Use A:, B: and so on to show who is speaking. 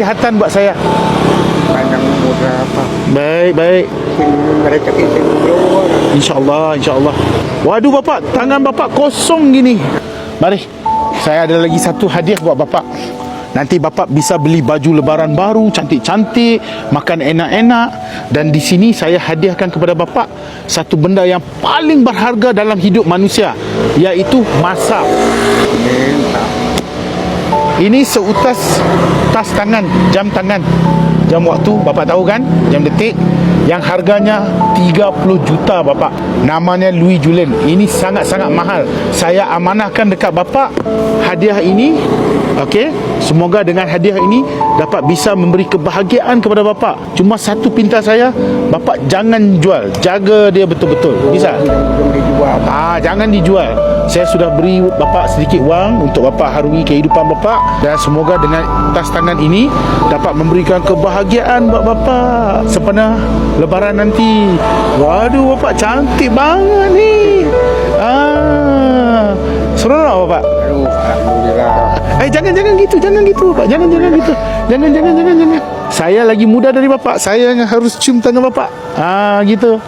A: Kesihatan buat saya.
B: Panjang umur apa.
A: Baik.
B: Rezeki sing keluar.
A: InsyaAllah. Waduh bapak, tangan bapak kosong gini. Mari, saya ada lagi satu hadiah buat bapak. Nanti bapak bisa beli baju lebaran baru, cantik-cantik, makan enak-enak. Dan di sini saya hadiahkan kepada bapak satu benda yang paling berharga dalam hidup manusia, iaitu masa. Ini seutas tas tangan, jam tangan, jam waktu, bapak tahu kan, jam detik, yang harganya 30 juta bapak. Namanya Louis Julien. Ini sangat-sangat mahal. Saya amanahkan dekat bapak hadiah ini. Okey, semoga dengan hadiah ini dapat bisa memberi kebahagiaan kepada bapak. Cuma satu pinta saya, bapak jangan jual, jaga dia betul-betul. Bisa? Jangan dijual. Saya sudah beri bapak sedikit wang untuk bapak harungi kehidupan bapak, dan semoga dengan tas tangan ini dapat memberikan kebahagiaan buat bapak sempena lebaran nanti. Waduh, bapak cantik banget ni. Seronok bapak.
B: Alhamdulillah.
A: Jangan gitu bapak. Jangan gitu. Jangan. Saya lagi muda dari bapak. Saya yang harus cium tangan bapak. Gitu.